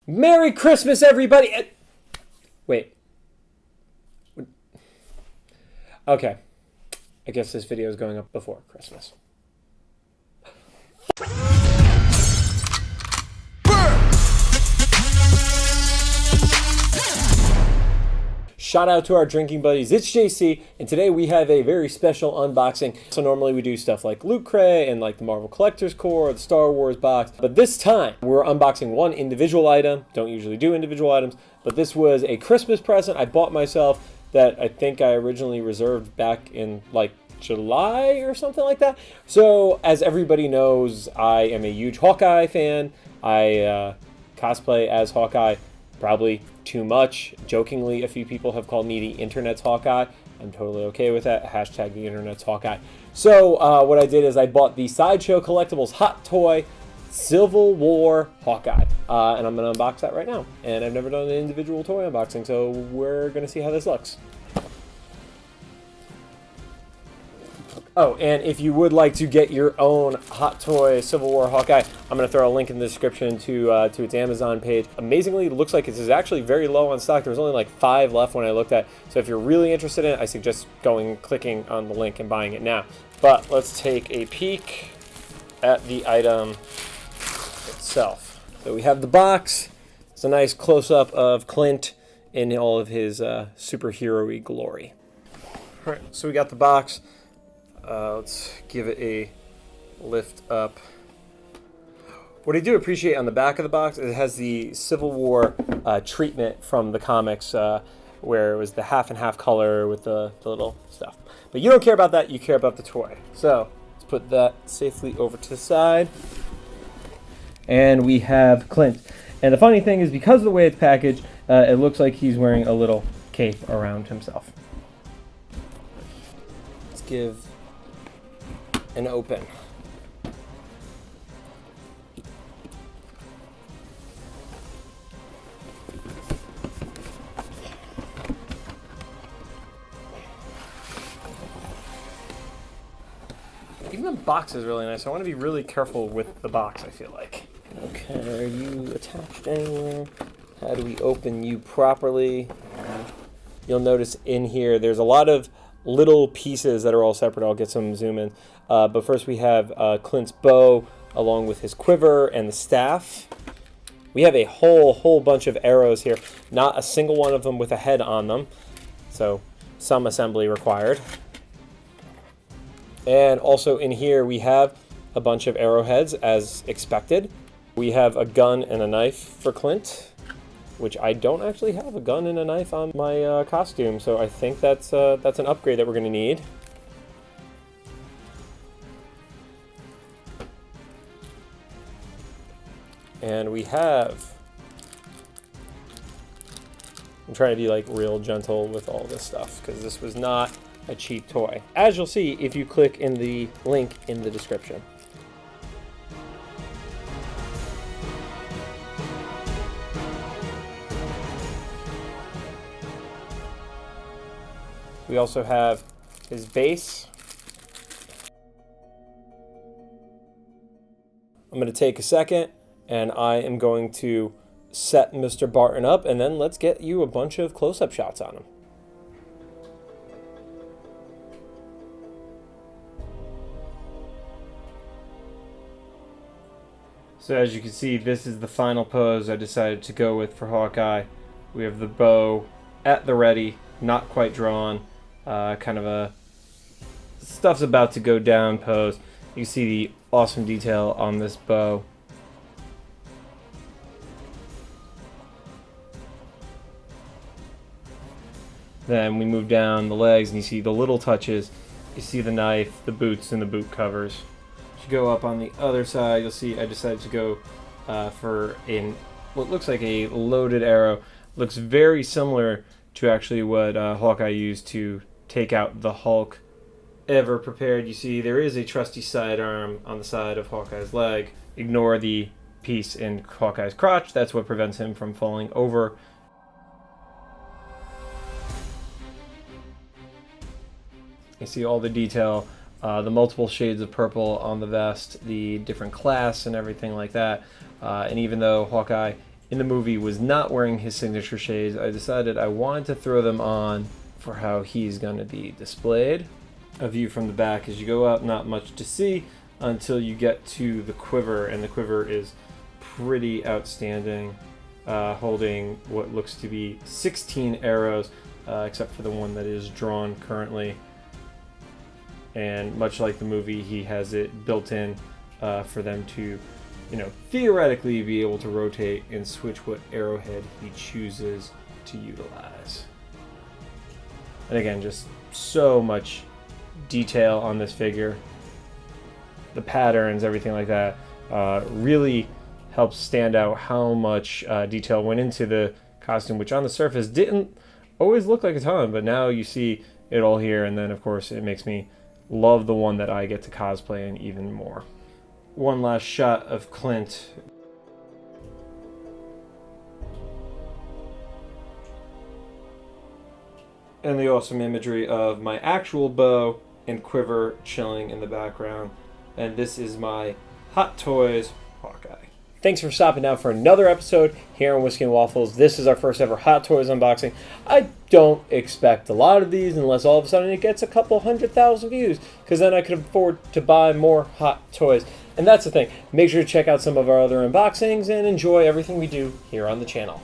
Merry Christmas, everybody! Wait. Okay. I guess this video is going up before Christmas. Shout out to our drinking buddies, it's JC, and today we have a very special unboxing. So normally we do stuff like Loot Crate and like the Marvel Collector's Core, the Star Wars box, but this time we're unboxing one individual item. Don't usually do individual items, but this was a Christmas present I bought myself that I think I originally reserved back in like July or something like that. So as everybody knows, I am a huge Hawkeye fan. I cosplay as Hawkeye probably too much. Jokingly, a few people have called me the internet's Hawkeye. I'm totally okay with that. Hashtag the internet's Hawkeye. So what I did is I bought the Sideshow Collectibles Hot Toy Civil War Hawkeye. And I'm going to unbox that right now. And I've never done an individual toy unboxing, so we're going to see how this looks. Oh, and if you would like to get your own Hot Toy Civil War Hawkeye, I'm going to throw a link in the description to its Amazon page. Amazingly, it looks like this is actually very low on stock. There was only like 5 left when I looked at it. So if you're really interested in it, I suggest clicking on the link and buying it now. But let's take a peek at the item itself. So we have the box. It's a nice close-up of Clint in all of his superhero-y glory. All right, so we got the box. Let's give it a lift up. What I do appreciate on the back of the box is it has the Civil War treatment from the comics where it was the half and half color with the little stuff. But you don't care about that, you care about the toy. So let's put that safely over to the side. And we have Clint. And the funny thing is, because of the way it's packaged, it looks like he's wearing a little cape around himself. Let's give an open. Even the box is really nice. I want to be really careful with the box, I feel like. Okay, are you attached anywhere? How do we open you properly? You'll notice in here there's a lot of little pieces that are all separate. I'll get some zoom in. But first we have Clint's bow along with his quiver and the staff. We have a whole bunch of arrows here. Not a single one of them with a head on them. So some assembly required. And also in here we have a bunch of arrowheads as expected. We have a gun and a knife for Clint, which I don't actually have a gun and a knife on my costume, so I think that's an upgrade that we're going to need. And we have... I'm trying to be like real gentle with all this stuff, because this was not a cheap toy, as you'll see if you click in the link in the description. We also have his base. I'm going to take a second and I am going to set Mr. Barton up, and then let's get you a bunch of close-up shots on him. So as you can see, this is the final pose I decided to go with for Hawkeye. We have the bow at the ready, not quite drawn. Kind of a stuff's about to go down pose. You can see the awesome detail on this bow. Then we move down the legs and you see the little touches. You see the knife, the boots, and the boot covers. If you go up on the other side, you'll see I decided to go for what looks like a loaded arrow. Looks very similar to actually what Hawkeye used to take out the Hulk. Ever prepared, you see there is a trusty sidearm on the side of Hawkeye's leg. Ignore the piece in Hawkeye's crotch, that's what prevents him from falling over. You see all the detail, the multiple shades of purple on the vest, the different class and everything like that. And even though Hawkeye in the movie was not wearing his signature shades, I decided I wanted to throw them on for how he's going to be displayed. A view from the back as you go up, not much to see until you get to the quiver, and the quiver is pretty outstanding, holding what looks to be 16 arrows, except for the one that is drawn currently. And much like the movie, he has it built in for them to, theoretically be able to rotate and switch what arrowhead he chooses to utilize. And again, just so much detail on this figure. The patterns, everything like that, really helps stand out how much detail went into the costume, which on the surface didn't always look like a ton, but now you see it all here, and then of course it makes me love the one that I get to cosplay in even more. One last shot of Clint. And the awesome imagery of my actual bow and quiver chilling in the background. And this is my Hot Toys Hawkeye. Thanks for stopping down for another episode here on Whiskey and Waffles. This is our first ever Hot Toys unboxing. I don't expect a lot of these unless all of a sudden it gets a couple 100,000 views, because then I could afford to buy more Hot Toys. And that's the thing. Make sure to check out some of our other unboxings and enjoy everything we do here on the channel.